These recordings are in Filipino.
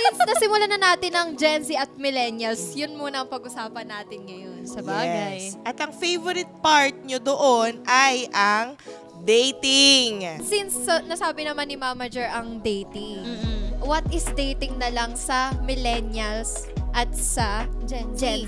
since nasimulan na natin ang Gen Z at Millennials, yun muna ang pag-usapan natin ngayon. Sa bagay. Yes. At ang favorite part nyo doon ay ang dating. Since nasabi naman ni Mama Jer ang dating, what is dating na lang sa Millennials at sa Gen Z?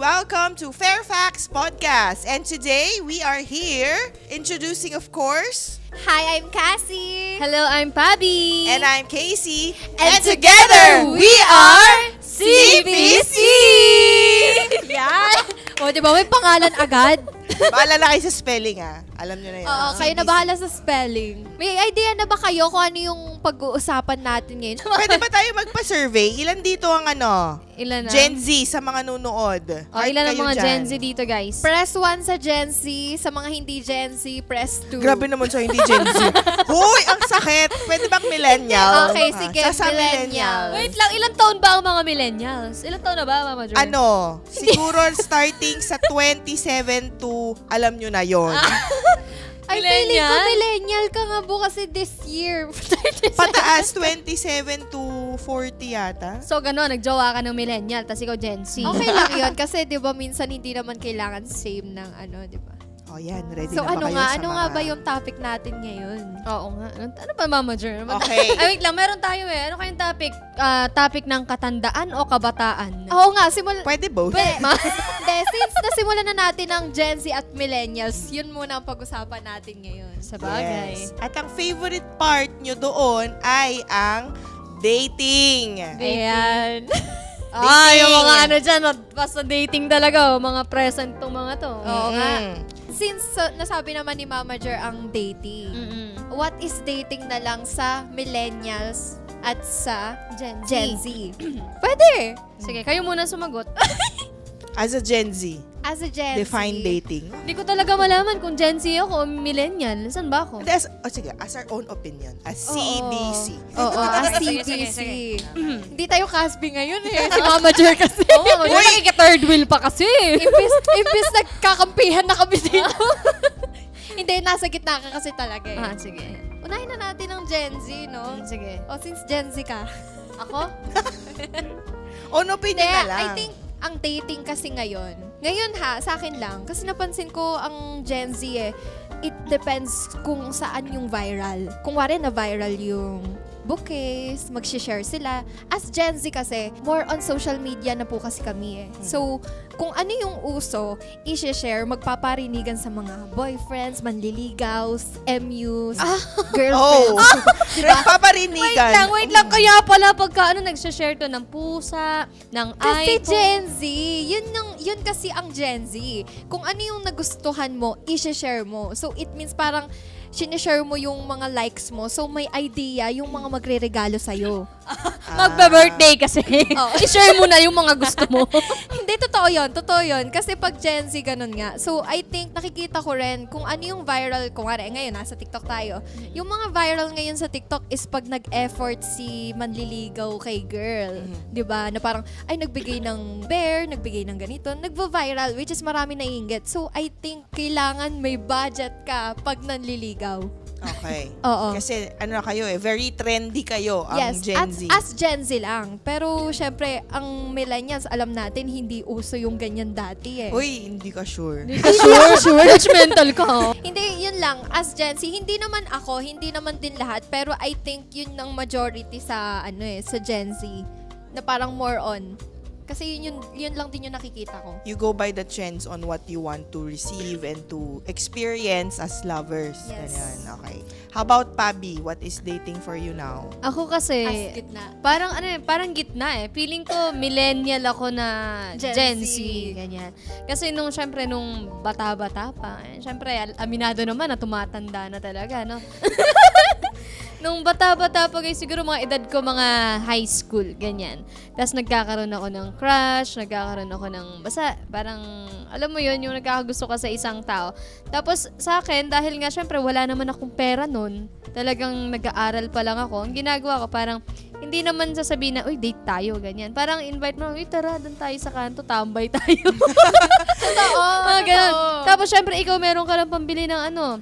Welcome to Fairfax Podcast. And today, we are here introducing, of course... Hi, I'm Cassie. Hello, I'm Pabi. And I'm Casey. And together, we are CPC! Yan! O, diba? May pangalan agad. Bahala kayo sa spelling, ha? Alam nyo na yun. Oo, kayo na bahala sa spelling. May idea na ba kayo kung ano yung pag-uusapan natin ngayon? Pwede ba tayo magpa-survey? Ilan dito ang Ilan na? Gen Z sa mga nunood? Ilan ang mga Gen Z dito, guys? Press 1 sa Gen Z. Sa mga hindi Gen Z, press 2. Grabe naman sa hindi Gen Z. Huy, ang sakit. Pwede bang millennial? Okay, sige, millennial. Wait lang, ilang taon ba ang mga millennials? Ilang taon na ba, Mama Jo? Siguro starting sa 27 to, alam nyo na yon. Ay, feeling ko millennial ka nga po kasi this year. Pataas, 27 to 40 yata. So, gano'n, nagjowa ka ng millennial, tas ikaw Gen Z. Okay lang yun kasi di ba minsan hindi naman kailangan same ng di ba? Oh, yan. Ready so, na ba kayo ano nga ba yung topic natin ngayon? Oo nga. Ano ba, Mama Jer? Okay. Ay, wait lang. Meron tayo eh. Ano kayong topic? Topic ng katandaan o kabataan? Oo nga. Pwede both. Hindi, since nasimulan na natin ang Gen Z at Millennials, yun muna ang pag-usapan natin ngayon. Sa bagay. Yes. At ang favorite part nyo doon ay ang dating. Ayan. Yung mga dyan. Basta dating talaga. Mga present tong mga to. Oo nga. Since nasabi naman ni Mama Jer ang dating, what is dating na lang sa Millennials at sa Gen Z? Pwede! Sige, kayo muna sumagot. As a Gen Z, as a Gen define Z, dating. Hindi ko talaga malaman kung Gen Z ako o millennial. Saan ba ako? Sige, as our own opinion. As CBC. Oo, as Sige, CBC. sige. Hindi tayo Casby ngayon eh. Si Mama Jer kasi. Oo, nakikita-third wheel pa kasi. Imbis nagkakampihan na kami dito. Hindi, nasa gitna ka kasi talaga eh. Sige. Unahin na natin ang Gen Z, no? Sige. Since Gen Z ka. Ako? Own opinion na lang. I think ang dating kasi ngayon sa akin lang, kasi napansin ko ang Gen Z it depends kung saan yung viral. Kung wari na viral yung bouquets, mag-share sila. As Gen Z kasi, more on social media na po kasi kami So, kung ano yung uso, i-share, magpaparinigan sa mga boyfriends, manliligaws, MUs, girlfriends. Diba? Paparinigan. Wait lang. Kaya pala pagka nag-share to ng pusa, ng kasi iPhone. Gen Z, yun kasi ang Gen Z. Kung ano yung nagustuhan mo, i-share mo. So, it means parang sinishare mo yung mga likes mo. So, may idea yung mga magre-regalo sa'yo. Magba-birthday kasi. I-share mo na yung mga gusto mo. Hindi, totoo yun. Kasi pag Gen Z, ganun nga. So, I think, nakikita ko rin kung ano yung viral. Kung ngayon, nasa TikTok tayo. Yung mga viral ngayon sa TikTok is pag nag-effort si manliligaw kay girl. Diba? Na parang, ay, nagbigay ng bear, nagbigay ng ganito. Nagvo-viral, which is marami naiinggit. So, I think, kailangan may budget ka pag nanliligaw. Okay. Oo. Kasi kayo very trendy kayo ang Gen Z. As Gen Z lang. Pero syempre, ang millennials, alam natin, hindi uso yung ganyan dati Uy, hindi ka sure. Sure. Judgmental ka. Hindi, yun lang. As Gen Z, hindi naman ako, hindi naman din lahat. Pero I think yun ng majority sa, sa Gen Z. Na parang more on. Kasi yun lang din yung nakikita ko. You go by the trends on what you want to receive and to experience as lovers. Yes. Ganyan, okay. How about Pabi? What is dating for you now? Ako kasi, As gitna. parang gitna eh. Feeling ko millennial ako na Gen Z. Ganyan. Kasi syempre nung bata-bata pa, syempre aminado naman na tumatanda na talaga, no? Nung bata-bata pa guys, siguro mga edad ko, mga high school, ganyan. Tapos nagkakaroon ako ng crush, nagkakaroon ako ng, basta parang, alam mo yun, yung nagkakagusto ka sa isang tao. Tapos sa akin, dahil nga syempre wala naman akong pera nun, talagang nag-aaral pa lang ako, ang ginagawa ko parang, hindi naman sasabihin na, uy, date tayo, ganyan. Parang invite mo, uy, tara, doon tayo sa kanto, tambay tayo. Totoo. Ganun. Tapos syempre, ikaw meron ka lang pambili ng ano,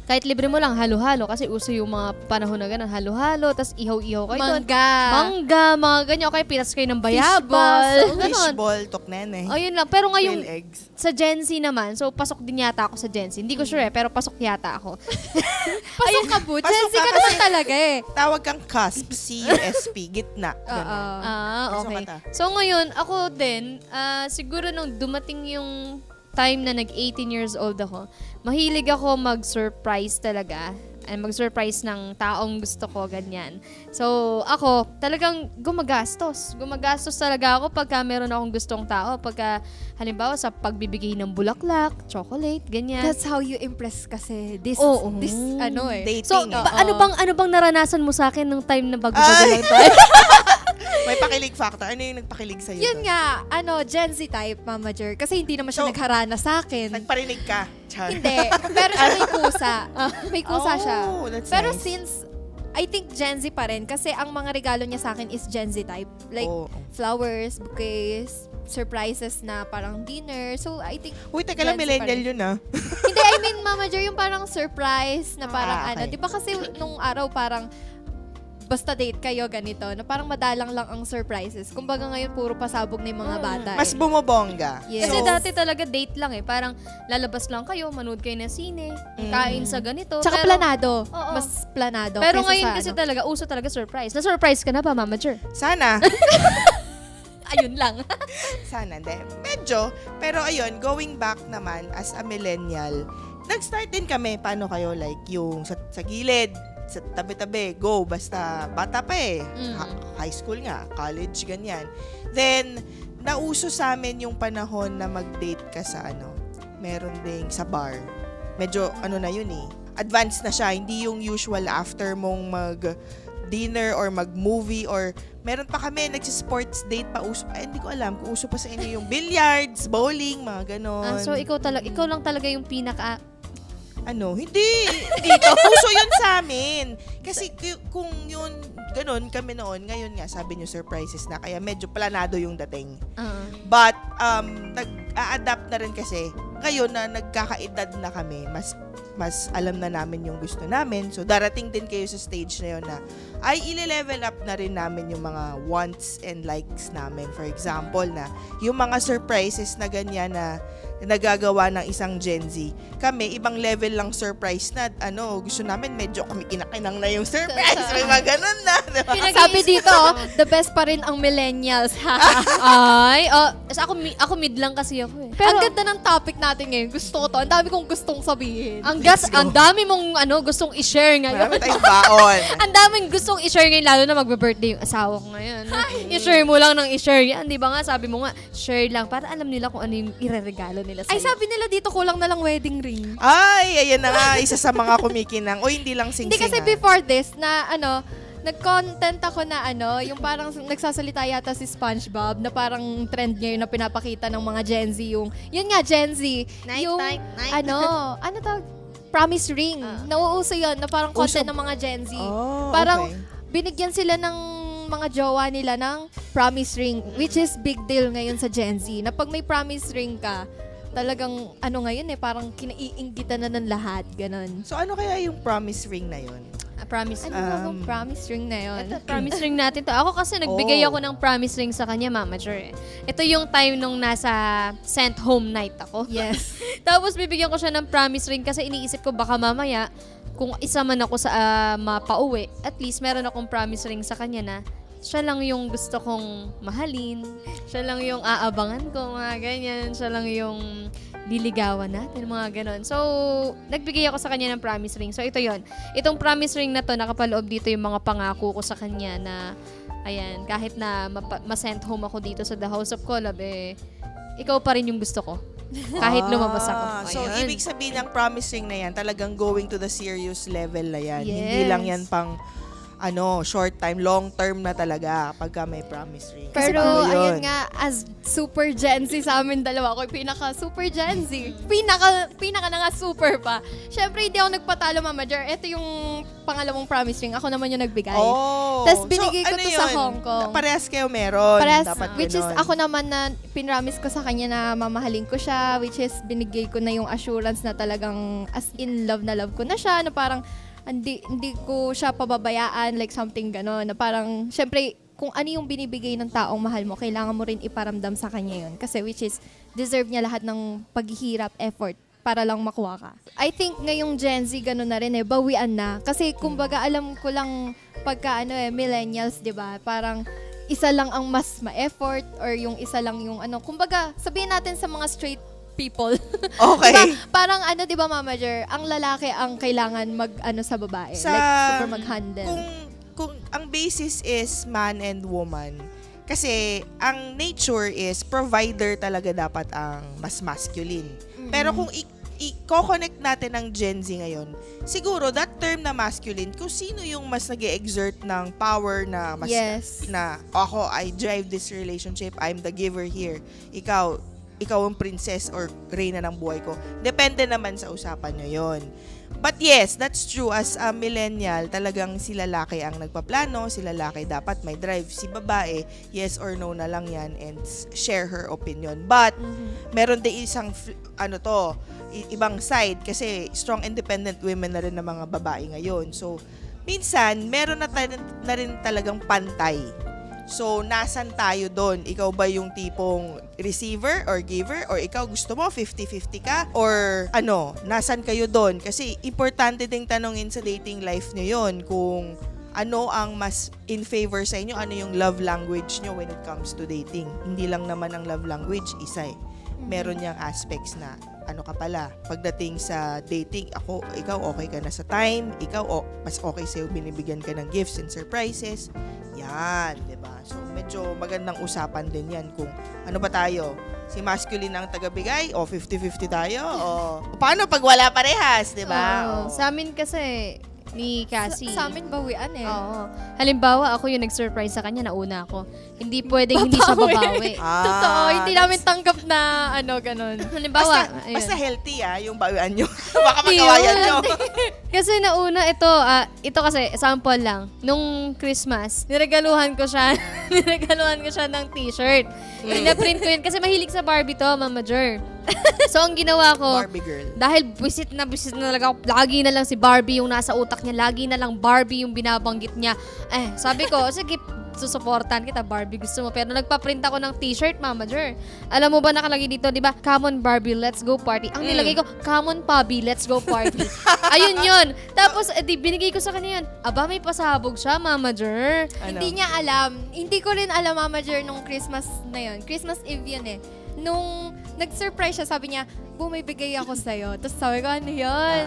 kahit libre mo lang, halo-halo. Kasi uso yung mga panahon na gano'n, halo-halo, tas ihaw-ihaw kayo doon. Mangga, mga ganyan. O kaya pinas kayo ng bayabol. Fishball, toknen eh. O yun lang. Pero ngayon, eggs. sa Gen Z naman, so pasok din yata ako sa Gen Z. Hindi ko sure pero pasok yata ako. Pasok ka po. Gen Z ka naman talaga eh. Tawag kang cusp, C-U-S-P, gitna. Okay. So ngayon, ako din, siguro nung dumating yung time na nag-18 years old ako, mahilig ako mag-surprise talaga. Mag-surprise ng taong gusto ko, ganyan. So, ako, talagang gumagastos. Gumagastos talaga ako pagka meron akong gustong tao. Pagka, halimbawa, sa pagbibigay ng bulaklak, chocolate, ganyan. That's how you impress kasi. This ano eh. Dating. So, ano bang naranasan mo sa akin nung time na bago-bago lang tayo? May pakilig factor. Ano yung nagpakilig sa'yo? Yun nga, Gen Z type, Mama Jer. Kasi hindi naman siya nagharana sa akin. Nagparinig ka? Char. Hindi. Pero siya may kusa. May kusa siya. That's Pero nice. since, I think Gen Z pa rin. Kasi ang mga regalo niya sa akin is Gen Z type. Like, flowers, bouquets, surprises na parang dinner. So, I think Uy, teka lang, millennial yun Hindi, I mean, Mama Jer, yung parang surprise na parang okay. Di ba kasi nung araw parang basta date kayo ganito, na parang madalang lang ang surprises. Kumbaga ngayon, puro pasabog na yung mga bata. Mas bumobongga. Yes. Kasi dati talaga date lang eh. Parang lalabas lang kayo, manood kayo ng sine, kain sa ganito. Tsaka pero, planado. Oo. Mas planado. Pero kaysa ngayon sa kasi talaga, uso talaga surprise. Na-surprise ka na ba, Mama Jer? Sana. Ayun lang. Sana, hindi. Medyo. Pero ayun, going back naman as a millennial, nag-start din kami. Paano kayo? Like, yung sa gilid, sa tabi-tabi, go. Basta, bata pa eh. High school nga, college, ganyan. Then, nauso sa amin yung panahon na mag-date ka sa meron ding sa bar. Medyo, na yun eh. Advanced na siya. Hindi yung usual after mong mag-dinner or mag-movie or meron pa kami, nagsi-sports date pa uso. Hindi ko alam kung uso pa sa inyo yung billiards, bowling, mga ganon. So, ikaw lang talaga yung pinaka... Hindi. Dito, uso yun sa amin. Kasi kung yun, ganun kami noon, ngayon nga, sabi nyo, surprises na. Kaya medyo planado yung dating. But, nag-a-adapt na rin kasi, ngayon na nagkakaedad na kami, mas alam na namin yung gusto namin. So, darating din kayo sa stage na yun na, ay ile-level up na rin namin yung mga wants and likes namin. For example, na yung mga surprises na ganyan na nagagawa ng isang Gen Z. Kami, ibang level lang surprise na, gusto namin, medyo kami kinakinang na yung surprise. May mga ganun na. Diba? Sabi dito, the best pa rin ang millennials. Ako mid lang kasi ako eh. Pero, ang ganda ng topic natin ngayon. Gusto ko to. Ang dami kong gustong sabihin. Ang dami mong gustong i-share ngayon. Marami tayong baon. Ang daming gustong i-share ngayon, lalo na magbe-birthday yung asawa ko ngayon. I-share mo lang ng i-share yan. Di ba nga, sabi mo nga, share lang para alam nila kung ano yung ireregalo nila sa'yo. Ay, sabi nila dito, kulang na lang wedding ring. Ay, ayan na nga, isa sa mga kumikinang. O, hindi lang sing-sing. Hindi kasi before this, na nag-content ako na yung parang nagsasalita yata si SpongeBob na parang trend ngayon na pinapakita ng mga Gen Z yun nga, Gen Z. Night. Ano tawag? Promise ring. Nauuso yun na parang content ng mga Gen Z. Parang binigyan sila ng mga jowa nila ng promise ring, which is big deal ngayon sa Gen Z. Na pag may promise ring ka, talagang ngayon parang kinaiinggitan na ng lahat, ganon. So ano kaya yung promise ring na yun? Promise. Promise ring na yun? Ito, promise ring natin to. Ako kasi nagbigay ako ng promise ring sa kanya, Mama Jer. Ito yung time nung nasa sent home night ako. Yes. Tapos bibigyan ko siya ng promise ring kasi iniisip ko baka mamaya kung isa man ako sa mapauwi, at least meron akong promise ring sa kanya na siya lang yung gusto kong mahalin. Siya lang yung aabangan ko, mga ganyan. Siya lang yung liligawan natin, mga ganon. So, nagbigay ako sa kanya ng promise ring. So, ito yon. Itong promise ring na to, nakapaloob dito yung mga pangako ko sa kanya na, ayan, kahit na ma-send home ako dito sa The House of Collab, ikaw pa rin yung gusto ko. Kahit lumabas ako. So, Ayun. ibig sabihin ng promise ring na yan, talagang going to the serious level na yan. Yes. Hindi lang yan pang short time, long term na talaga pagka may promise ring. Pero, bago yun. ayun nga, as super Gen Z sa amin dalawa, ako yung pinaka-super Gen Z. Pinaka na nga super pa. Siyempre, hindi ako nagpatalo, Mama Jer. Ito yung pangalawang promise ring. Ako naman yung nagbigay. Tapos binigay ko to sa Hong Kong. Parehas kayo meron. Dapat which is ganon. ako naman na pinramis ko sa kanya na mamahalin ko siya, which is binigay ko na yung assurance na talagang as in love na love ko na siya, na parang hindi ko siya pababayaan, like something gano'n, na parang, syempre, kung ano yung binibigay ng taong mahal mo, kailangan mo rin iparamdam sa kanya yun. Kasi which is, deserve niya lahat ng paghihirap, effort, para lang makuha ka. I think ngayong Gen Z, gano'n na rin bawian na. Kasi kumbaga, alam ko lang, pagka millennials, di ba, parang, isa lang ang mas ma-effort, or yung isa lang yung kumbaga, sabihin natin sa mga straight people. Okay. Diba? Parang di ba, Mama Jer, ang lalaki ang kailangan sa babae. Like, super mag-handle. Kung ang basis is man and woman, kasi ang nature is provider talaga dapat ang mas masculine. Pero kung i-connect natin ng Gen Z ngayon, siguro that term na masculine, kung sino yung mas nag-exert ng power na mas na ako, I drive this relationship, I'm the giver here. Ikaw ang princess or reyna ng buhay ko. Depende naman sa usapan nyo yon. But yes, that's true. As a millennial, talagang si lalaki ang nagpaplano, si lalaki dapat may drive. Si babae, yes or no na lang yan and share her opinion. But, meron din isang, ibang side kasi strong independent women na rin ng mga babae ngayon. So, minsan, meron na rin talagang pantay. So, nasan tayo doon? Ikaw ba yung tipong receiver or giver? Or ikaw gusto mo 50-50 ka? Or nasan kayo doon? Kasi importante ding tanongin sa dating life nyo yun kung ano ang mas in favor sa inyo, ano yung love language nyo when it comes to dating. Hindi lang naman ang love language, isa meron niyang aspects na ka pala. Pagdating sa dating, ikaw okay ka na sa time, ikaw mas okay sa'yo, binibigyan ka ng gifts and surprises. Yan, diba? So, medyo magandang usapan din yan kung ano ba tayo? Si masculine ang tagabigay o 50-50 tayo? O paano pag wala parehas, diba? Sa amin kasi, ni Cassie. Sa amin bawian Oo. Halimbawa, ako yung nag-surprise sa kanya, nauna ako. Hindi pwedeng hindi siya babawi. Totoo, hindi namin tanggap na ganon. Halimbawa, basta healthy yung bawian nyo. Baka magawayan nyo. Kasi nauna, ito kasi, sample lang. Nung Christmas, niregaluhan ko siya ng t-shirt. Pinaprint ko yun. Kasi mahilig sa Barbie to, Mama Jer. So, ang ginawa ko, Barbie girl. dahil bisit na talaga ako, lagi na lang si Barbie yung nasa utak niya, lagi na lang Barbie yung binabanggit niya. Sabi ko, sige, susuportan kita, Barbie, gusto mo. Pero nagpa-print ako ng t-shirt, Mama Jer. Alam mo ba nakalagay dito, di ba? Come on, Barbie, let's go party. Ang nilagay ko, come on, Bobby, let's go party. Ayun yun. Tapos, binigay ko sa kanya yun. Aba, may pasabog siya, Mama Jer. Hindi niya alam. Hindi ko rin alam, Mama Jer, nung Christmas na yun. Christmas Eve yun Nung nag-surprise siya, sabi niya, bumibigay ako sa'yo. Tapos sabi ko, ano yun?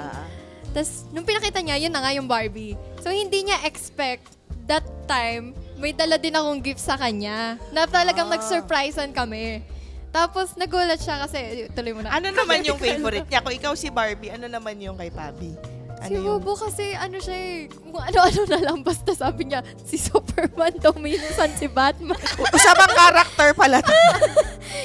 Tapos, nung pinakita niya, yun na nga yung Barbie. So, hindi niya expect that time, may dala din akong gift sa kanya. Na talagang nag-surprisean kami. Tapos, nagulat siya kasi, tuloy mo na. Ano naman yung favorite niya? Kung ikaw si Barbie, ano naman yung kay Pabi? Si Bobo kasi, siya kung ano-ano na lang, basta sabi niya, si Superman daw minusan si Batman. Usapang character pala.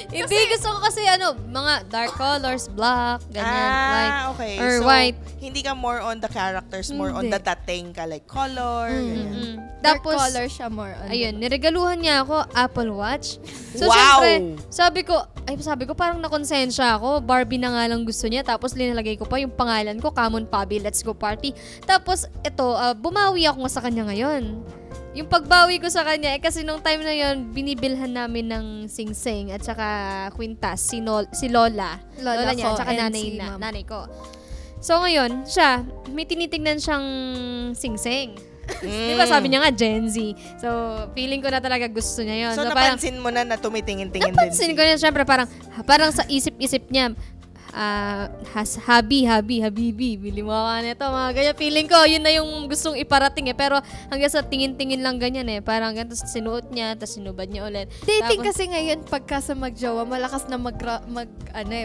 Hindi, gusto ko kasi mga dark colors, black, ganyan, white, okay. or So, white. Hindi ka more on the characters, more on the dating ka, like color. ganyan. Dark Tapos, color siya more on. ayun, niregaluhan niya ako Apple Watch. So, Wow! syempre, sabi ko, parang nakonsensya ako. Barbie na nga lang gusto niya. Tapos, linalagay ko pa yung pangalan ko, Come on, Pabi, let's go party. Tapos, bumawi ako sa kanya ngayon. Yung pagbawi ko sa kanya, kasi nung time na yon binibilhan namin ng sing-sing at saka kwintas, si Lola. Lola niya, at saka nanay ko. So, ngayon, siya, may tinitignan siyang sing-sing. Di ba sabi niya nga, Gen Z. So, feeling ko na talaga gusto niya yun. So, parang, napansin mo na tumitingin-tingin din. napansin ko na, syempre, parang sa isip-isip niya, habibi, bili mo ka nito, mga ganyan. Feeling ko, yun na yung gustong iparating Pero hanggang sa tingin-tingin lang ganyan Parang hanggang sinuot niya, tapos sinubad niya ulit. Dating kasi ngayon, pagka sa magjowa, malakas na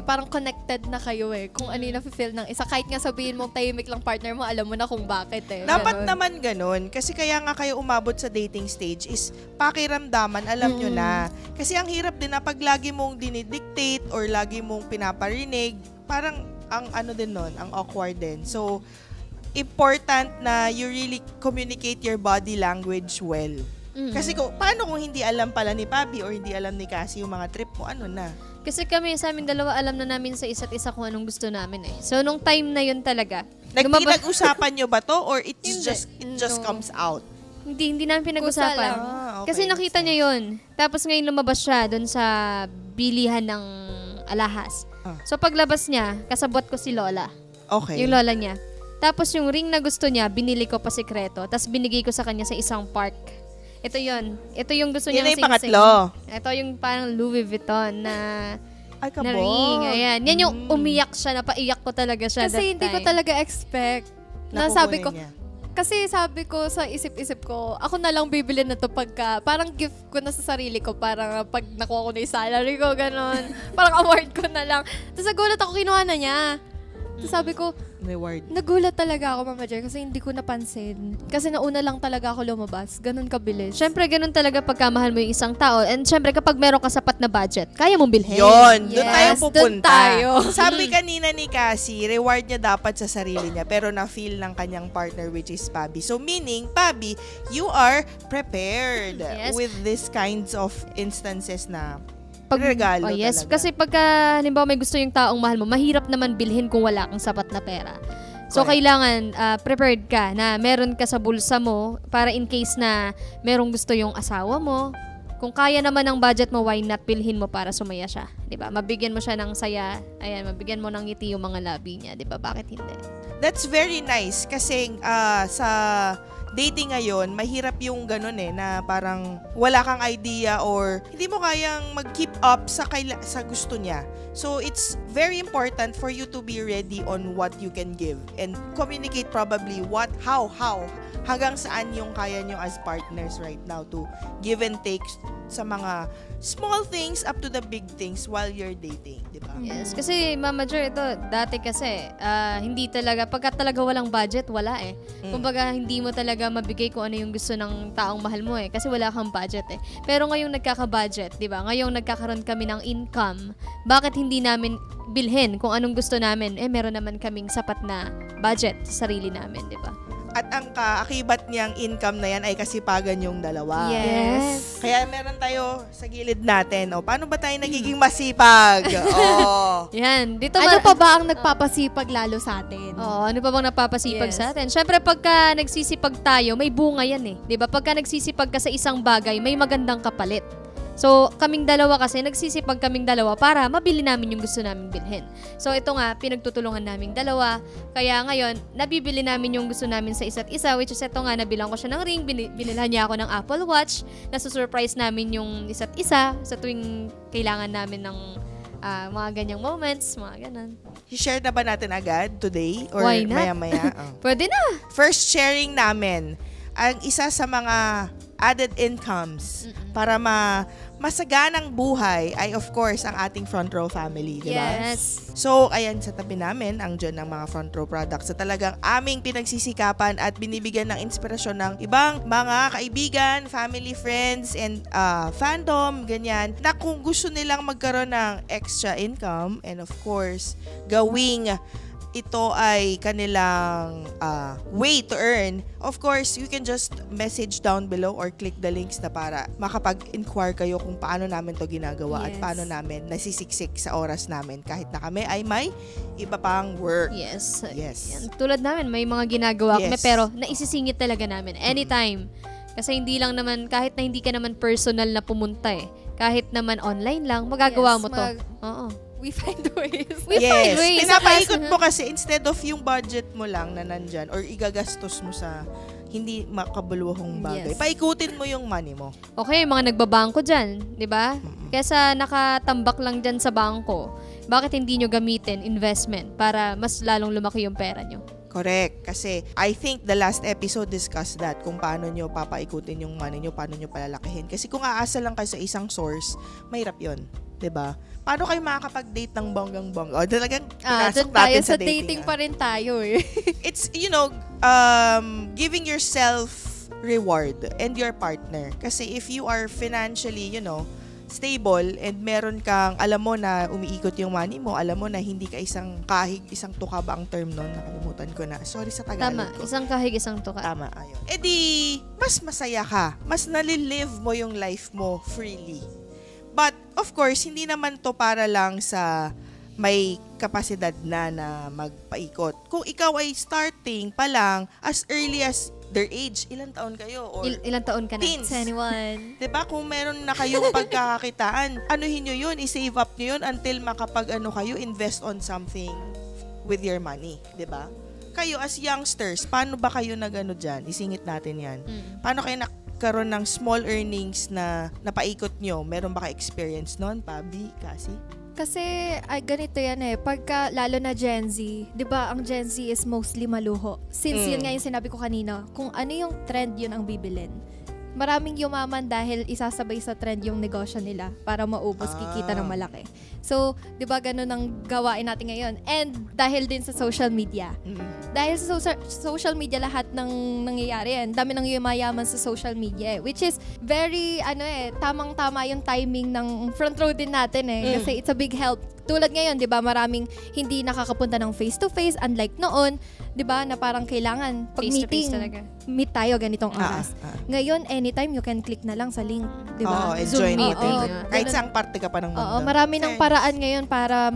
parang connected na kayo kung ano yung nafe-feel ng isa. Kahit nga sabihin mo, tahimik lang partner mo, alam mo na kung bakit Dapat Ganon. naman ganun. Kasi kaya nga kayo umabot sa dating stage is pakiramdaman, alam nyo na. Kasi ang hirap din na pag lagi mong dinidictate or lagi mong pinaparinig, parang ang ano din nun, ang awkward din. So, important na you really communicate your body language well. Kasi paano kung hindi alam pala ni Pabi or hindi alam ni Cassie yung mga trip mo, ano na? Kasi kami, sa amin dalawa, alam na namin sa isa't isa kung anong gusto namin So, nung time na yun talaga. Nag-usapan nyo ba to or it just comes out? Hindi namin pinag-usapan. Okay. Kasi nakita niya yun. Tapos ngayon lumabas siya doon sa bilihan ng alahas. So paglabas niya, kasabot ko si Lola. Okay. Yung lola niya. Tapos yung ring na gusto niya, binili ko pa sikreto. Tapos binigay ko sa kanya sa isang park. Ito yun. Ito yung gusto niya sing-sing. Yun yung pangatlo. Ito yung parang Louis Vuitton na kabog. ring. Ayan. Yan yung umiyak siya. Napaiyak ko talaga siya Kasi hindi ko talaga expect. Nasabi ko, kasi sabi ko sa isip-isip ko, ako na lang bibili na to pagka, parang gift ko na sa sarili ko, parang pag nakuha ko na yung salary ko, ganon. Parang award ko na lang. Tapos nagulat ako, kinuha na niya. Tapos sabi ko, reward. Nagulat talaga ako, Mama Jer, kasi hindi ko napansin. Kasi nauna lang talaga ako lumabas. Ganon kabilis. Siyempre, ganun talaga pagkamahal mo yung isang tao. And siyempre, kapag meron ka sapat na budget, kaya mong bilhin. Yun, doon tayo Yes, pupunta. doon tayo. Sabi kanina ni Cassie, reward niya dapat sa sarili niya, pero na-feel ng kanyang partner, which is Pabi. So, meaning, Pabi, you are prepared with these kinds of instances na regalo yes. talaga. Kasi pagka, halimbawa may gusto yung taong mahal mo, mahirap naman bilhin kung wala kang sapat na pera. So, kailangan prepared ka na meron ka sa bulsa mo para in case na merong gusto yung asawa mo. Kung kaya naman ng budget mo, why not bilhin mo para sumaya siya? 'Di ba? Mabigyan mo siya ng saya. Ayan, mabigyan mo ng ngiti yung mga labi niya. 'Di ba? Bakit hindi? That's very nice kasi sa dating ngayon, mahirap yung ganun na parang wala kang idea or hindi mo kayang mag-keep up sa gusto niya. So, it's very important for you to be ready on what you can give and communicate probably how, hanggang saan yung kaya nyo as partners right now to give and take sa mga small things up to the big things while you're dating, di ba? Yes, kasi Mama Jer, ito, dati kasi, hindi talaga, pagka talaga walang budget, wala Kumbaga, hindi mo talaga mabigay kung ano yung gusto ng taong mahal mo kasi wala kang budget Pero ngayong nagkaka-budget, di ba? Ngayong nagkakaroon kami ng income, bakit hindi namin bilhin kung anong gusto namin? Meron naman kaming sapat na budget sa sarili namin, di ba? At ang kaakibat niyang income na yan ay kasipagan yung dalawa. Yes. Kaya meron tayo sa gilid natin. Paano ba tayo nagiging masipag? Yan. Dito Ano pa ba ang nagpapasipag lalo sa atin? Ano pa bang napapasipag Yes. sa atin? Siyempre, pagka nagsisipag tayo, may bunga yan Di ba? Pagka nagsisipag ka sa isang bagay, may magandang kapalit. So, kaming dalawa kasi, nagsisipag kaming dalawa para mabili namin yung gusto naming bilhin. So, ito nga, pinagtutulungan naming dalawa. Kaya ngayon, nabibili namin yung gusto namin sa isa't isa, which is ito nga, nabilang ko siya ng ring, binilhan niya ako ng Apple Watch, nasusurprise namin yung isa't isa sa tuwing kailangan namin ng mga ganyang moments, mga ganon. I-share na ba natin agad today? Or Why not? maya-maya? Pwede na! First sharing namin, ang isa sa mga added incomes para masaganang buhay ay of course ang ating front row family, di ba? Yes. So, ayan sa tabi namin ang dyan ng mga front row products na talagang aming pinagsisikapan at binibigyan ng inspirasyon ng ibang mga kaibigan, family, friends, and fandom, ganyan, na kung gusto nilang magkaroon ng extra income and of course, gawing ito ay kanilang way to earn, of course, you can just message down below or click the links na para makapag-inquire kayo kung paano namin to ginagawa at paano namin nasisiksik sa oras namin kahit na kami ay may iba pang work. Yes. Yes. Yan. Tulad namin, may mga ginagawa kami, Yes. pero naisisingit talaga namin anytime. Kasi hindi lang naman, kahit na hindi ka naman personal na pumunta kahit naman online lang, magagawa Yes, mo to. Oo. We find ways. We find ways. Pinapaikot mo kasi instead of yung budget mo lang na nandyan or igagastos mo sa hindi makabuluhang bagay. Yes. Paikutin mo yung money mo. Okay, mga nagbabangko dyan, di ba? Kesa nakatambak lang dyan sa bangko, bakit hindi nyo gamitin investment para mas lalong lumaki yung pera nyo? Correct. Kasi I think the last episode discussed that, kung paano nyo papaikutin yung money nyo, paano nyo palalakihin. Kasi kung aasa lang kayo sa isang source, mahirap yun. 'Di ba? Paano kayo makakapag-date ng bonggang-bongga? O, talagang pinasok natin sa dating. Pa rin tayo eh. It's, giving yourself reward and your partner. Kasi if you are financially, stable and meron kang, alam mo na umiikot yung money mo, alam mo na hindi ka isang kahig, isang tuka ba ang term nun? Nakalimutan ko na. Sorry sa Tagalog ko. Isang kahig, isang tuka. Tama, ayun. E di, mas masaya ka. Mas nalilive mo yung life mo freely. But, of course, hindi naman to para lang sa may kapasidad na magpaikot. Kung ikaw ay starting pa lang, as early as their age, ilang taon kayo? Or ilang taon ka na? teens. 21. Diba? Kung meron na kayong pagkakakitaan, anuhin nyo yun, i-save up nyo yun until kayo, invest on something with your money. Diba? Kayo as youngsters, paano ba kayo dyan? Isingit natin yan. Paano kayo nagkaroon ng small earnings na napaikot nyo? Meron ba ka-experience nun, Pabi, Cassie? Kasi, ganito yan pagka, lalo na Gen Z, di ba, ang Gen Z is mostly maluho. Since yun nga yung sinabi ko kanina, kung ano yung trend, yun ang bibilin. Maraming yumaman dahil isasabay sa trend yung negosyo nila para maubos, kikita ng malaki. So, di ba, ganun ang gawain natin ngayon. And dahil din sa social media. Dahil sa social media, lahat ng nangyayari yan. Dami nang yumayaman sa social media which is very, tamang-tama yung timing ng front row din natin Kasi it's a big help. Tulad ngayon, 'di ba, maraming hindi nakakapunta ng face to face unlike noon, 'di ba, na parang kailangan pag meeting, meet tayo ganitong oras. Ngayon, anytime you can click na lang sa link, 'di ba? Enjoy meeting. Kahit saang parte ka pa ng mundo. Marami ng paraan ngayon para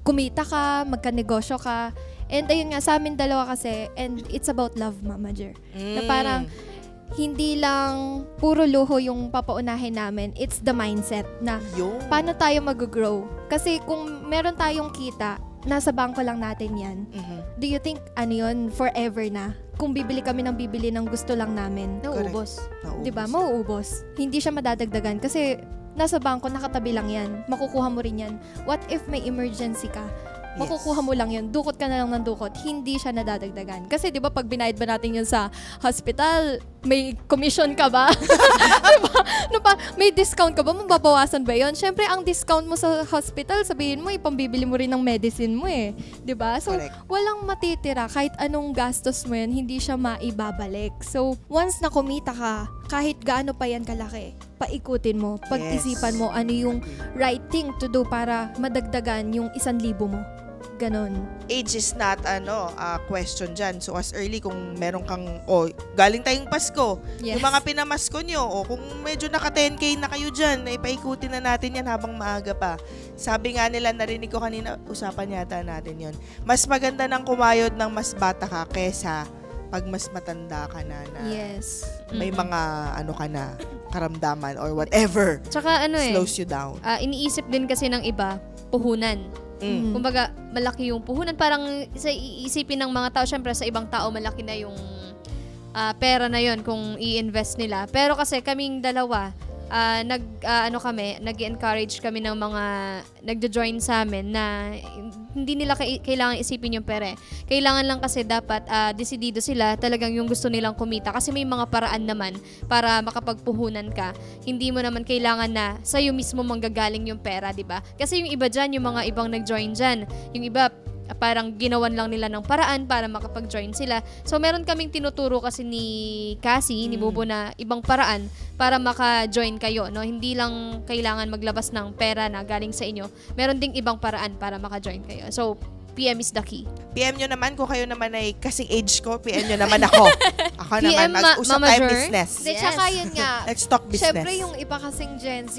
kumita ka, magka-negosyo ka. And ayun nga, sa amin dalawa kasi, and it's about love, Mama Jer. Na parang hindi lang puro luho yung papaunahin namin. It's the mindset na paano tayo mag-grow. Kasi kung meron tayong kita, nasa bangko lang natin yan. Do you think, yun, forever na? Kung bibili kami ng bibili ng gusto lang namin, nauubos. Diba? Mauubos. Hindi siya madadagdagan kasi nasa bangko, nakatabi lang yan. Makukuha mo rin yan. What if may emergency ka? Makukuha mo lang yun. Dukot ka na lang ng dukot. Hindi siya nadadagdagan. Kasi di ba pag binayad ba natin yun sa hospital, may commission ka ba? Diba? May discount ka ba? Mababawasan ba yun? Siyempre, ang discount mo sa hospital, sabihin mo, ipambibili mo rin ng medicine mo Diba? So, walang matitira. Kahit anong gastos mo yun, hindi siya maibabalik. So, once na kumita ka, kahit gaano pa yan kalaki, paikutin mo, pag-isipan mo ano yung right thing to do para madagdagan yung 1,000 mo. Ganon. Age is not a question dyan. So as early kung meron kang, galing tayong Pasko, yung mga pinamasko nyo, kung medyo naka 10K na kayo dyan, ipaikutin na natin yan habang maaga pa. Sabi nga nila, narinig ko kanina, usapan yata natin yon. Mas maganda nang kumayod ng mas bata ka kesa pag mas matanda ka na may mga ka na, karamdaman or whatever. Tsaka slows you down. Iniisip din kasi ng iba, puhunan. Kumbaga, malaki yung puhunan. Parang sa iisipin ng mga tao, syempre sa ibang tao, malaki na yung pera na yon kung i-invest nila. Pero kasi kaming dalawa, nag-encourage kami ng mga nagjo-join sa amin na hindi nila kailangan isipin yung pera. Kailangan lang kasi dapat desidido sila talagang yung gusto nilang kumita kasi may mga paraan naman para makapagpuhunan ka. Hindi mo naman kailangan na sa'yo mismo manggagaling yung pera, di ba? Kasi yung iba dyan, yung mga ibang nag-join dyan, yung iba parang ginawan lang nila ng paraan para makapag-join sila. So, meron kaming tinuturo kasi ni Cassie, ni Bubo na ibang paraan para maka-join kayo. No? Hindi lang kailangan maglabas ng pera na galing sa inyo. Meron ding ibang paraan para maka-join kayo. So, PM is the key. PM nyo naman kung kayo naman ay kasing age ko, PM nyo naman ako. Ako naman, mag-usap tayo business. Tsaka yun nga. Let's talk business. Siyempre, yung iba kasing Gen Z,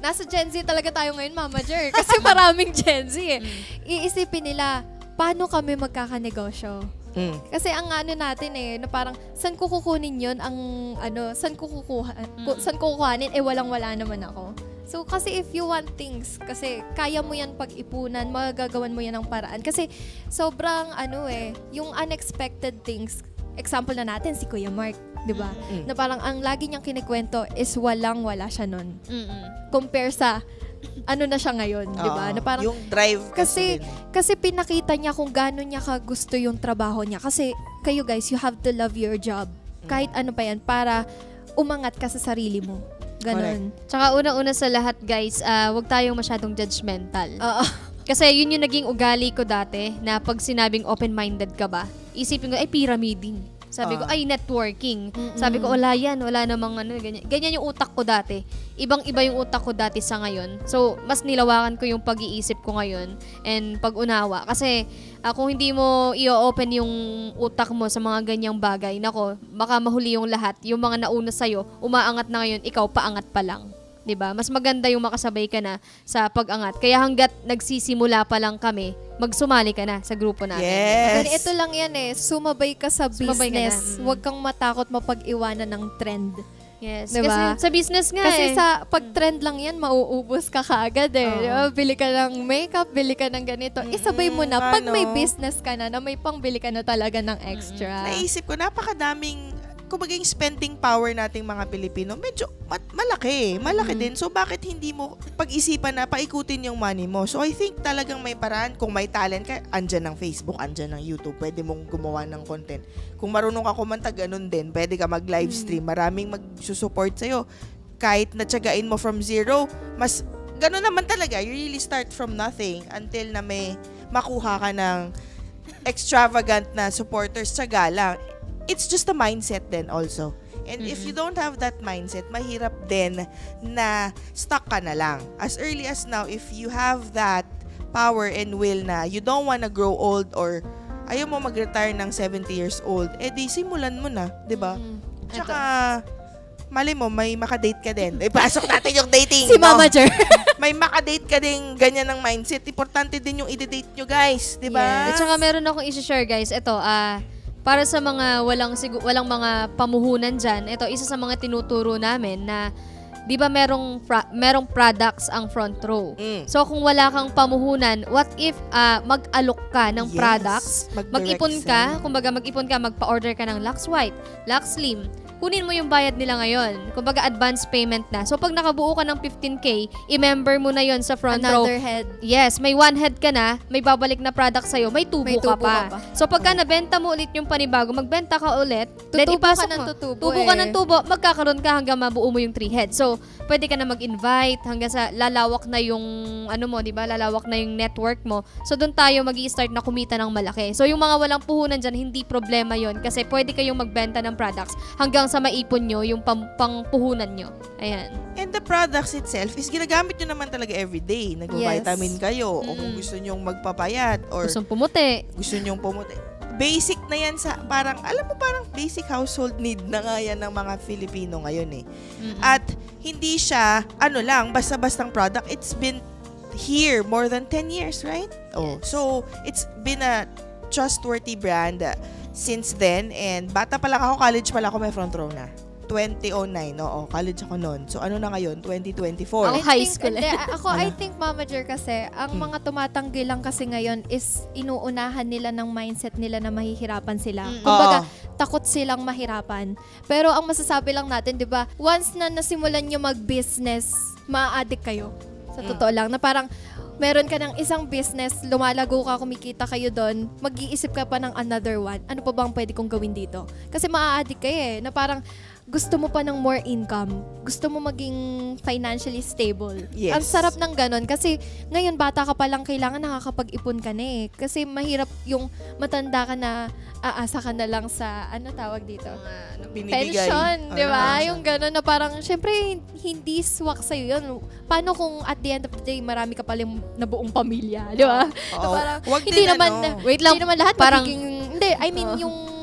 nasa Gen Z talaga tayo ngayon, Mama Jer. Kasi maraming Gen Z Iisipin nila, paano kami magkakanegosyo? Kasi ang natin na parang, saan ko kukunin yun? Saan ko kukuhanin? Walang-wala naman ako. So, kasi if you want things, kasi kaya mo yan pag-ipunan, magagawan mo yan ng paraan. Kasi sobrang yung unexpected things, example na natin, si Kuya Mark. 'di ba? Na parang ang lagi niyang kinikwento is wala siya nun. Compare sa ano na siya ngayon, 'di ba? Na parang yung drive kasi pinakita niya kung gaano niya kagusto yung trabaho niya. Kasi kayo guys, you have to love your job. Kahit ano pa yan para umangat ka sa sarili mo. Ganon. Tsaka una-una sa lahat guys, wag tayong masyadong judgmental. Kasi yun yung naging ugali ko dati na pag sinabing open-minded ka ba, isipin ko, ay pyramiding. Sabi ko, ay networking. Sabi ko, wala yan. Wala namang ano, ganyan. Ganyan yung utak ko dati. Ibang-iba yung utak ko dati sa ngayon. So, mas nilawakan ko yung pag-iisip ko ngayon and pag-unawa. Kasi, kung hindi mo i-open yung utak mo sa mga ganyang bagay, nako, baka mahuli yung lahat. Yung mga nauna sa'yo, umaangat na ngayon, ikaw paangat pa lang. 'Di ba? Mas maganda yung makasabay ka na sa pag-angat. Kaya hangga't nagsisimula pa lang kami, magsumali ka na sa grupo natin. Yes. Ito lang yan sumabay ka sa business. Huwag kang matakot mapag-iwanan ng trend. Yes. Diba? Kasi sa business nga Kasi sa pag-trend lang yan, mauubos ka kaagad Diba? Bili ka ng makeup, bili ka ng ganito. Isabay mo na. Pag may business ka na may pangbili ka na talaga ng extra. Naisip ko, napakadaming kumbaga yung spending power nating mga Pilipino, medyo malaki. Malaki din. So, bakit hindi mo pag-isipan na paikutin yung money mo? So, I think talagang may paraan. Kung may talent ka, andyan ng Facebook, andyan ng YouTube. Pwede mong gumawa ng content. Kung marunong ka kumanta, ganun din. Pwede ka mag-livestream. Maraming mag-support sa'yo. Kahit natsagain mo from zero, mas ganun naman talaga. You really start from nothing until na may makuha ka ng extravagant na supporters sa galang. It's just a mindset then also. And if you don't have that mindset, mahirap din na stuck ka na lang. As early as now, if you have that power and will na you don't wanna grow old or ayaw mo mag-retire ng 70 years old, di simulan mo na, di ba? Tsaka, mali mo, may makadate ka din. Pasok natin yung dating. Si Mama Jer. May makadate ka din ganyan ng mindset. Importante din yung i-date nyo, guys. Di ba? Yes. At saka meron akong i-share, guys. Ito, para sa mga walang mga pamuhunan dyan, ito, isa sa mga tinuturo namin na, di ba merong products ang front row. So, kung wala kang pamuhunan, what if mag-alok ka ng products, mag-ipon ka, mag-ipon ka, magpa-order ka ng Lux White, Lux Slim, kunin mo yung bayad nila ngayon. Kumbaga, advance payment na. So, pag nakabuo ka ng 15K, i-member mo na yon sa front row. Another head. Yes, may one head ka na, may babalik na product sa'yo, may tubo ka pa. So, pagka nabenta mo ulit yung panibago, magbenta ka ulit, then ipasok mo. Tubo ka ng tubo, magkakaroon ka hanggang mabuo mo yung 3 heads. So, pwede ka na mag-invite hanggang sa lalawak na yung, di ba? Lalawak na yung network mo. So, doon tayo mag-i-start na kumita ng malaki. So, yung mga walang puhunan dyan, hindi problema yon kasi pwede kayong magbenta ng products hanggang sa maipon nyo yung pangpuhunan nyo. Ayan. And the products itself is ginagamit nyo naman talaga everyday. Nag-vitamin kayo o kung gusto nyong magpapayat or gusto nyong pumuti. Basic na yan sa parang, alam mo parang basic household need na nga yan ng mga Filipino ngayon At hindi siya, basta-bastang product. It's been here more than 10 years, right? Yes. So, it's been a trustworthy brand since then, and bata pa lang ako, college pa lang ako, may front row na. 2009, college ako noon. So, ano na ngayon? 2024. High school. I think, Mama Jer, kasi, ang mga tumatanggi lang kasi ngayon is inuunahan nila ng mindset nila na mahihirapan sila. Kumbaga, takot silang mahirapan. Pero ang masasabi lang natin, di ba, once na nasimulan nyo mag-business, ma-addict kayo. Sa totoo lang, na parang, meron ka ng isang business, lumalago ka, kumikita kayo doon, mag-iisip ka pa ng another one. Ano pa bang pwede kong gawin dito? Kasi maa-addict kayo na parang gusto mo pa ng more income. Gusto mo maging financially stable. Yes. Ang sarap ng ganon kasi ngayon bata ka pa lang, kailangan nakakapag-ipon ka na Kasi mahirap yung matanda ka na aasa ka na lang sa, tawag dito? Pension, di ba? Yung ganon na parang, syempre, hindi swak sa'yo yun. Paano kung at the end of the day, marami ka palang nabuong pamilya, di ba? Parang, hindi naman, wait lang, hindi naman lahat parang, magiging, yung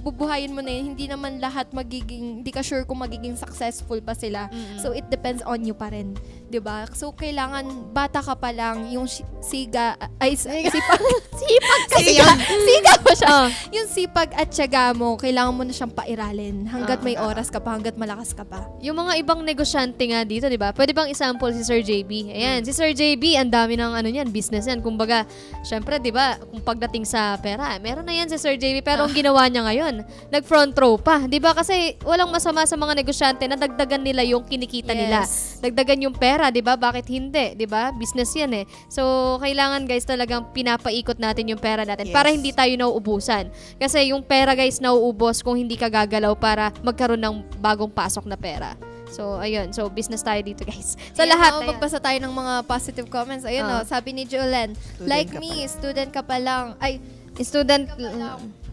bubuhayin mo na yun, hindi naman lahat hindi ka sure kung magiging successful pa sila. So, it depends on you pa rin. Diba? So, kailangan, bata ka pa lang, yung sipag kasi yun. Siga pa siya. Yung sipag at tiyaga mo, kailangan mo na siyang pairalin hanggat may oras ka pa, hanggat malakas ka pa. Yung mga ibang negosyante nga dito, diba? Pwede bang example si Sir JB? Ayan, si Sir JB, ang dami ng business yan. Kumbaga, syempre, diba, kung pagdating sa pera, meron na yan si Sir JB, pero ang ginawa niya ngayon, ngayon, nag-front row pa. Di ba? Kasi walang masama sa mga negosyante na dagdagan nila yung kinikita nila. Dagdagan yung pera, di ba? Bakit hindi? Di ba? Business yan eh. So, kailangan guys talagang pinapaikot natin yung pera natin para hindi tayo nauubusan. Kasi yung pera guys nauubos kung hindi ka gagalaw para magkaroon ng bagong pasok na pera. So, ayun. So, business tayo dito, guys. Sa lahat. Magbasa tayo ng mga positive comments. Ayun, sabi ni Julen, like me, student ka pa lang. Ay, student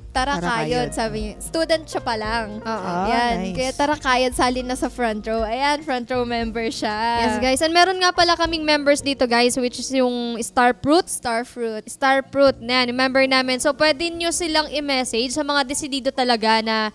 tara kayod, sabi niya. Student siya pa lang. Yan. Nice. Kaya tara kayod, salin na sa front row. Ayan, front row member siya. Yes, guys. And meron nga pala kaming members dito, guys, which is yung Starfruit. Starfruit. Yan, yung member namin. So, pwede nyo silang i-message sa mga desidido talaga na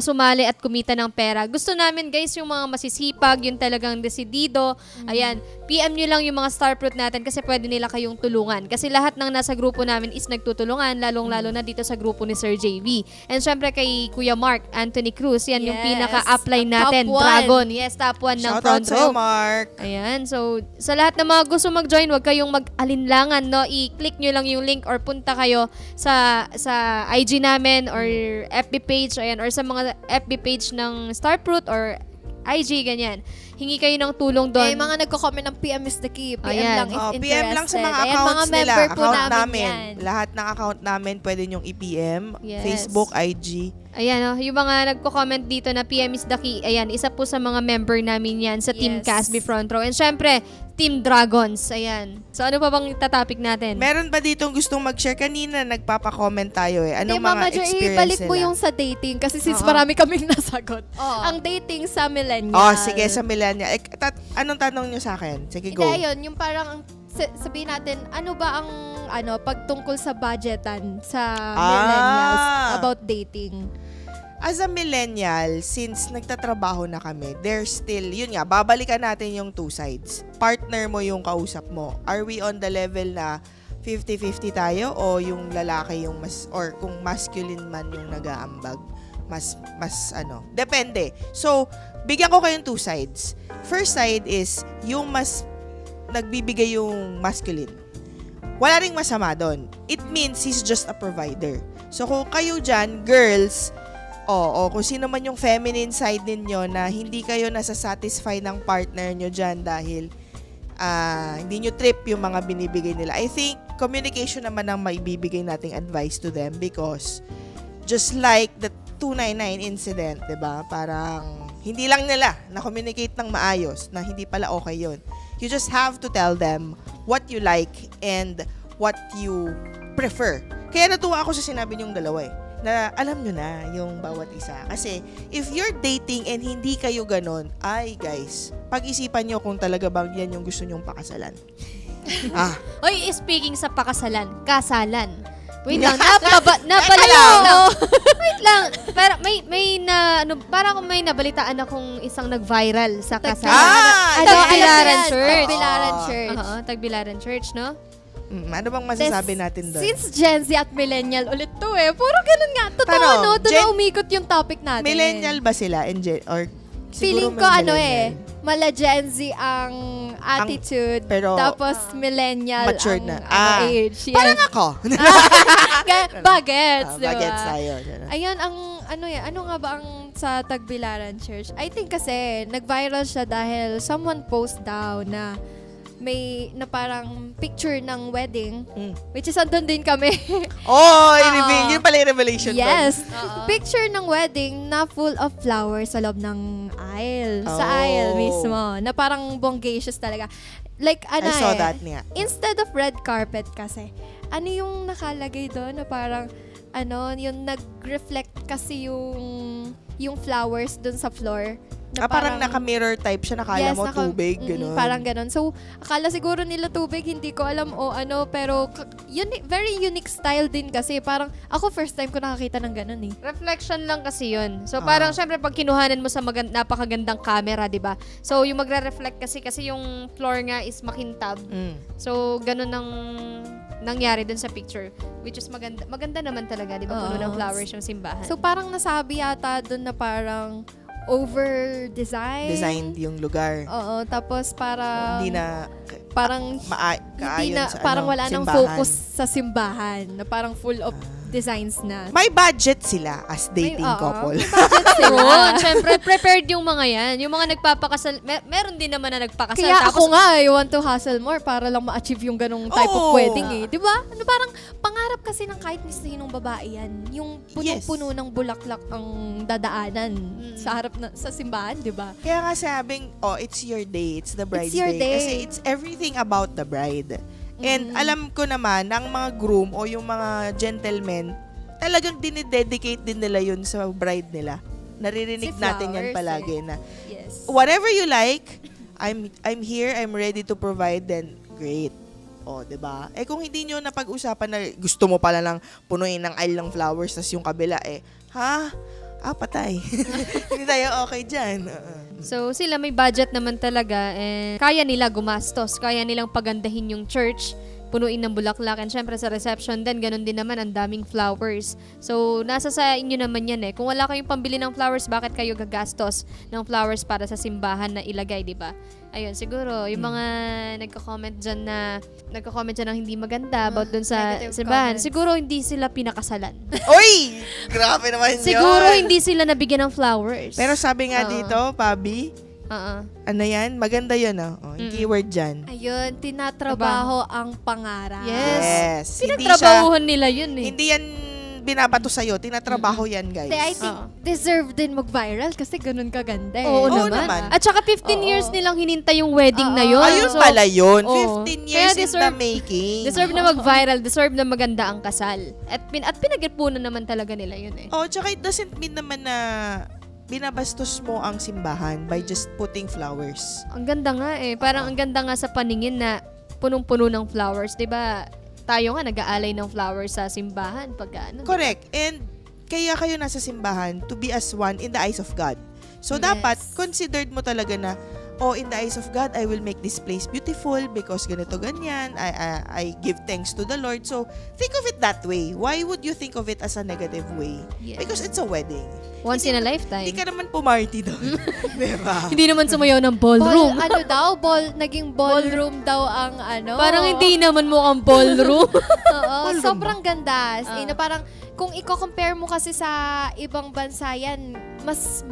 sumali at kumita ng pera. Gusto namin, guys, yung mga masisipag, yung talagang desidido. Ayan, PM nyo lang yung mga Starfruit natin kasi pwede nila kayong tulungan. Kasi lahat ng nasa grupo namin is nagtutulungan, lalong-lalo na dito sa grupo ni Sir JV. And syempre kay Kuya Mark Anthony Cruz, yan yung pinaka-upline natin, Dragon. Yes, top 1 ng front row. Shoutout sa'yo, Mark. Ayan, so sa lahat ng mga gusto mag-join, huwag kayong mag-alinlangan, no? I-click nyo lang yung link or punta kayo sa IG namin or FB page, ayan, or sa mga FB page ng Starfruit or IG, ganyan. Hingi kayo ng tulong doon. Mga nagko-comment ng PM is the key. PM lang if interested. PM lang sa mga accounts nila. Account namin. Lahat ng account namin pwede nyong i-PM. Facebook, IG. Ayan, yung mga nagko-comment dito na PM is the key. Ayan, isa po sa mga member namin yan sa Team Casby Front Row. And syempre, Team Dragons. Ayan. So, ano pa bang itatopic natin? Meron ba ditong gustong mag-share? Kanina nagpapa-comment tayo eh. Anong mga experience ibalik nila? mo yung sa dating kasi since marami kaming nasagot. Ang dating sa millennial. Sige, sa millennial. Anong tanong nyo sa akin? Sige, go. Hindi, ayun. Yung parang sabihin natin, ano ba ang pagtungkol sa budgetan sa millennials about dating? As a millennial, since nagtatrabaho na kami, there's still, yun nga, babalikan natin yung two sides. Partner mo yung kausap mo. Are we on the level na 50-50 tayo o yung lalaki yung mas, or kung masculine man yung nag-aambag? Mas depende. So, bigyan ko kayong two sides. First side is yung mas nagbibigay yung masculine. Wala ring masama doon. It means he's just a provider. So, kung kayo dyan, girls, kung sino man yung feminine side ninyo na hindi kayo nasa-satisfy ng partner nyo dyan dahil hindi nyo trip yung mga binibigay nila. I think communication naman ang maibibigay nating advice to them because just like the 299 incident, diba? Parang hindi lang nila na-communicate ng maayos na hindi pala okay yun. You just have to tell them what you like and what you prefer. Kaya natuwa ako sa sinabi niyong dalawa na alam nyo na yung bawat isa. Kasi, if you're dating and hindi kayo ganon, ay guys, pag-isipan nyo kung talaga bang yan yung gusto nyong pakasalan. Oy, speaking sa pakasalan, kasalan. Wait lang, napalala. Wait lang. Pero parang may nabalitaan akong isang nag-viral sa kasalan. Tagbilaran Church. Tagbilaran Church, no? Ano bang masasabi natin doon? Since Gen Z at Millennial ulit to puro ganun nga. Totoo, doon na umikot yung topic natin. Millennial ba sila? Or feeling ko mala Gen Z ang attitude, pero tapos millennial matured ang na. age. Yes. Parang ako. Bagets, diba? Bagets tayo. Ayun, ano nga ba ang sa Tagbilaran Church? I think kasi, nag-viral siya dahil someone post daw na may na parang picture ng wedding, which is andun din kami. Yun pala yung revelation. Yes. Picture ng wedding na full of flowers sa loob ng aisle. Sa aisle mismo. Na parang bonggacious talaga. Like, I saw that niya. Instead of red carpet kasi, ano yung nakalagay doon na parang, yung nag-reflect kasi yung flowers doon sa floor. Parang naka-mirror type siya, nakala mo tubig, gano'n. Parang gano'n. So, akala siguro nila tubig, hindi ko alam pero very unique style din kasi. Parang, ako first time ko nakakita ng gano'n Reflection lang kasi yun. So, parang syempre pag kinuhanan mo sa napakagandang camera, di ba? So, yung magre-reflect kasi yung floor nga is makintab. So, gano'n ang nangyari dun sa picture. Which is maganda naman talaga, di ba? Puno ng flowers yung simbahan. So, parang nasabi yata dun na parang over-design. Designed yung lugar. Oo, tapos parang hindi na parang kaayon sa parang wala simbahan. nang focus sa simbahan na parang full of designs na. May budget sila as dating oo, couple. may budget sila. Oo, syempre, prepared yung mga yan. Yung mga nagpapakasal, meron din naman na nagpakasal. Kaya tapos, ako nga, I want to hustle more para lang ma-achieve yung ganong type of Oo. wedding eh. Di ba? Ano, parang pangarap kasi ng kahit sinong babae yan. Yung punong-puno ng bulaklak ang dadaanan sa harap sa simbahan, di ba? Kaya nga sabing, it's your day. It's the bride's It's your day. Kasi it's everything about the bride. And alam ko naman, ang mga groom o yung mga gentlemen, talagang dinidedicate din nila yun sa bride nila. Naririnig Si natin yan flowers, palagi na, Yes. whatever you like, I'm here, I'm ready to provide, then great. O, 'di ba? Kung hindi nyo napag-usapan na gusto mo pala lang punuin ng aisle ng flowers, tas yung kabila patay. Hindi tayo okay dyan. so, sila may budget naman talaga and kaya nila gumastos. Kaya nilang pagandahin yung church, punuin ng bulaklak. And syempre sa reception din, ganun din naman, ang daming flowers. So, nasa sa inyo naman yan eh. Kung wala kayong pambili ng flowers, bakit kayo gagastos ng flowers para sa simbahan na ilagay, di ba? Ayun, siguro, yung mga nagko-comment dyan ng hindi maganda about dun sa Negative simbahan, comments. siguro hindi sila pinakasalan. Uy! Grabe naman yun. Siguro hindi sila nabigyan ng flowers. Pero sabi nga Oo. dito, Pabi, ano yan? Maganda yun, yung keyword dyan. Ayun, tinatrabaho ang pangarap. Yes. Hindi Pinagtrabahuhan nila yun eh. Hindi yan binabato sa'yo. Tinatrabaho yan, guys. I think deserve din mag-viral kasi ganun kaganda eh. Oo, Oo naman. naman. At saka 15 years nilang hinintay yung wedding na yun. Ayun So, pala yun. oo. 15 Kaya years in the making. Deserve na mag-viral, deserve na maganda ang kasal. At pinag-ipunan naman talaga nila yun eh. Tsaka it doesn't mean naman na binabastos mo ang simbahan by just putting flowers. Ang ganda nga eh. Parang ang ganda nga sa paningin na punong-puno ng flowers. 'Di ba? Tayo nga nag-aalay ng flowers sa simbahan pag ano. Correct. And kaya kayo nasa simbahan to be as one in the eyes of God. So, dapat considered mo talaga na, in the eyes of God, I will make this place beautiful because ganito, ganyan. I give thanks to the Lord. So, think of it that way. Why would you think of it as a negative way? Yeah. Because it's a wedding. Once in a lifetime. Hindi ka naman pumarty doon. Diba? Hindi naman sumayaw ng ballroom. Naging ballroom daw ang Parang hindi naman mukhang ballroom. Oo, sobrang ganda. Na parang, kung i-compare mo kasi sa ibang bansa yan, mas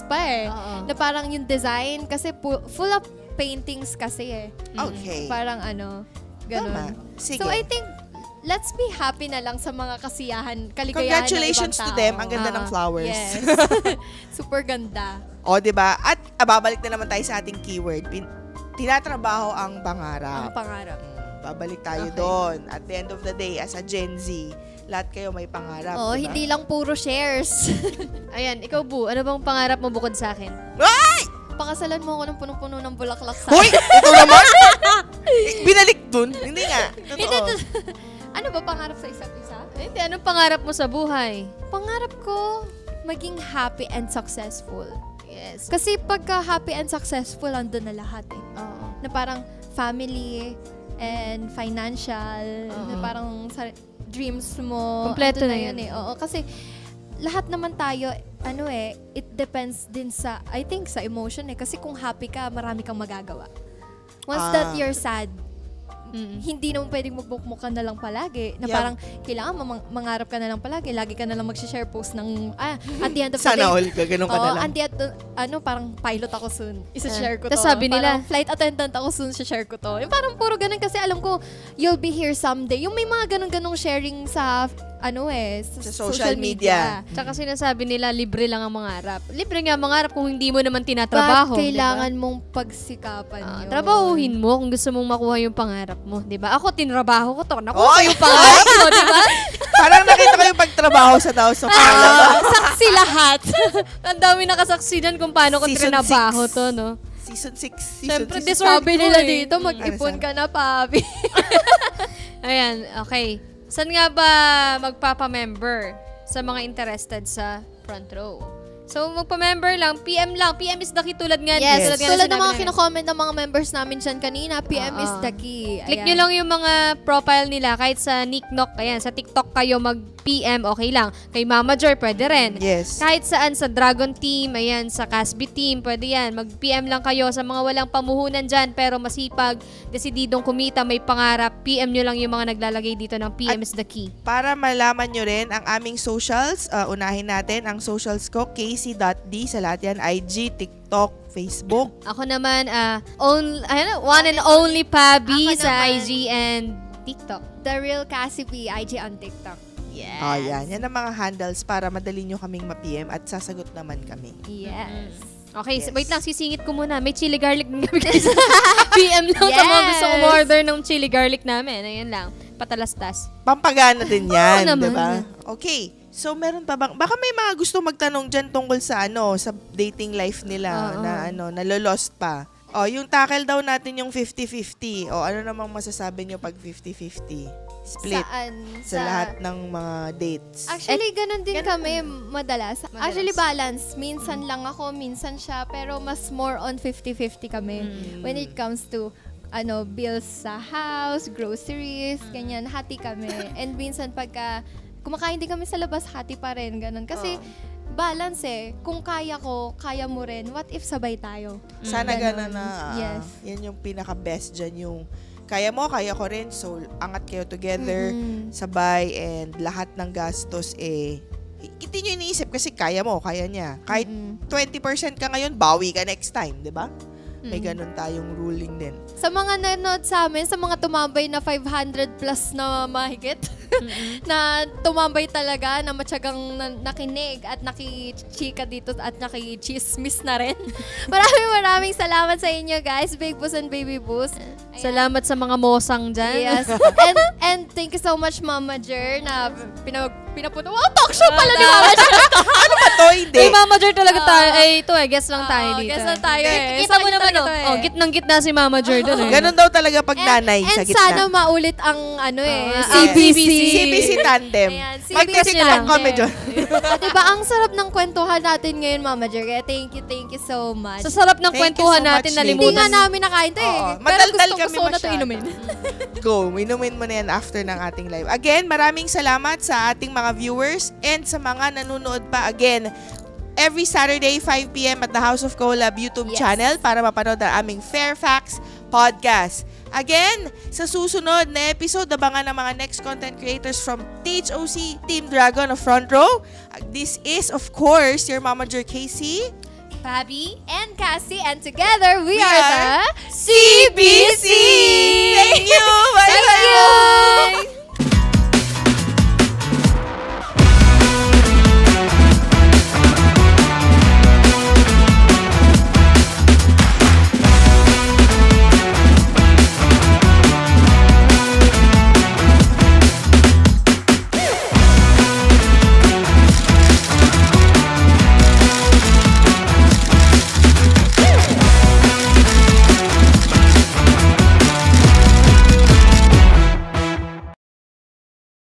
pa eh. Na parang yung design, kasi full of paintings kasi eh. Okay. Parang ganun. Tama. Sige. So I think, let's be happy na lang sa mga kaligayahan Congratulations ng ibang to tao. them. Ang ganda ng flowers. Yes. Super ganda. Diba? At babalik na naman tayo sa ating keyword. Tinatrabaho ang pangarap. Ang pangarap. Babalik tayo doon. At the end of the day, as a Gen Z, lahat kayo may pangarap. Oo, diba? hindi lang puro shares. Ayan, ikaw Bu, ano bang pangarap mo bukod sa akin? Ay! Pakasalan mo ako ng punong-puno ng bulaklak sa Hoy! Ito naman! Binalik dun. Hindi nga. Totoo. Ano ba pangarap sa isa't isa? Hindi, anong pangarap mo sa buhay? Pangarap ko, maging happy and successful. Yes. Kasi pagka happy and successful, andun na lahat eh. Oo. Na parang family and financial, na parang dreams mo. Kompleto andun na yun. eh. Oo, kasi lahat naman tayo, it depends din sa, I think, sa emotion eh. Kasi kung happy ka, marami kang magagawa. Once that you're sad, hindi naman pwedeng magbukmuk ka na lang palagi. Na parang, kailangan mangarap ka na lang palagi. Lagi ka na lang mag-share post ng, at the end of the day. Sana all, gaganon ka na lang. Parang pilot ako soon. Isa-share ko to. Tas sabi nila, parang flight attendant ako soon, share ko to. Yung parang puro ganun kasi alam ko, you'll be here someday. Yung may mga ganun-ganong sharing sa sa social media. Tsaka sinasabi nila, libre lang ang mangarap. Libre nga mangarap kung hindi mo naman tinatrabaho. But kailangan mong pagsikapan yun. Trabahuhin mo kung gusto mong makuha yung pangarap mo. Diba? Ako, tinrabaho ko to. Nakuha yung pangarap mo, diba? Parang nakita ko yung pagtrabaho sa tao sa Saksi lahat. Ang dami nakasaksi dyan kung paano ko Season trinabaho 6. to, no? Season 6. Siyempre, Sabi nila dito, mag-ipon ka na, Pabi. Ayan, okay. Saan nga ba magpapa-member sa mga interested sa front row? So, magpa-member lang. PM lang. PM is the key tulad nga. Yes. nga Tulad ng sinabi mga namin. kino-comment ng mga members namin dyan kanina, PM is the key. Click nyo lang yung mga profile nila. Kahit sa Nicknock, ayan, sa TikTok kayo mag-PM, okay lang. Kay Mama Joy, pwede rin. Yes. Kahit saan, sa Dragon Team, ayan, sa Casby Team, pwede yan. Mag-PM lang kayo sa mga walang pamuhunan dyan, pero masipag, desididong kumita, may pangarap. PM nyo lang yung mga naglalagay dito ng PM is the key. Para malaman nyo rin ang aming socials, unahin natin ang socials ko, casey.d sa lahat yan, IG, TikTok, Facebook. Ako naman, one and only Pabi Ako sa naman. IG and TikTok. The Real Cassie B, IG on TikTok. Yes. Yan ang mga handles para madali nyo kaming ma-PM at sasagot naman kami. Yes. Okay, Yes. wait lang, sisingit ko muna. May chili garlic din kami guys. PM lang sa mga gusto Yes. umorder ng chili garlic namin. Ayan lang, patalastas. Pampagana din yan, naman. di ba? Okay. So, meron pa bang, baka may mga gusto magtanong dyan tungkol sa sa dating life nila nalolost pa. Yung tackle daw natin yung 50-50. Ano namang masasabi nyo pag 50-50? Split Saan? sa lahat ng mga dates. Actually, ganun din kami madalas. Madalas. Actually, balance. Minsan lang ako, minsan siya. Pero mas more on 50-50 kami. When it comes to bills sa house, groceries, ganyan. Hati kami. And minsan pagka kumakain din kami sa labas, hati pa rin. Ganun. Kasi balance Kung kaya ko, kaya mo rin. What if sabay tayo? Sana Ganon. gano'n na. Yes. Yan yung pinaka-best dyan. Yung kaya mo, kaya ko rin. So, angat kayo together, sabay, and lahat ng gastos hindi nyo iniisip kasi kaya mo, kaya niya. Kahit 20% ka ngayon, bawi ka next time, di ba? May ganun tayong ruling din. Sa mga nanood sa amin, sa mga tumambay na 500 plus na mahigit, na tumambay talaga, na matyagang nakinig at nakichika dito at nakichismis na rin. Maraming salamat sa inyo guys, Big Boss and Baby Boss. Ayan. Salamat sa mga mosang dyan. Yes. and thank you so much Mama Jer na pinapunta. Wow, talk show pala ni Mama Jer. Ano ba to? Hindi. Hey, Mama Jer talaga tayo. Ito guest lang tayo dito. Guess lang tayo Kita mo naman, gitnang-gitna si Mama Jer doon Ganun daw talaga pag nanay sa And gitna. sana maulit ang CBC. CBC tandem. Ayan, CBC Mag-TikTok kami dyan. Diba, ang sarap ng kwentuhan natin ngayon, Mama Jer. Kaya thank you so much. Sa sarap ng Thank you kwentuhan so natin, much, Hindi nga nalimutan. namin nakain to Oo. Pero Madaldal kami gusto na to masyado. inumin. Go, inumin mo na yan after ng ating live. Again, maraming salamat sa ating mga viewers and sa mga nanonood pa. Again, every Saturday, 5 p.m. at the House of Collab YouTube channel para mapanood ang aming Fairfax podcast. Again, sa susunod na episode, abangan ng mga next content creators from THOC Team Dragon of Front Row. This is, of course, your Mama Jer Casey. Pabi and Cassie, and together we We are are the CBC! Thank you! Bye! Thank you!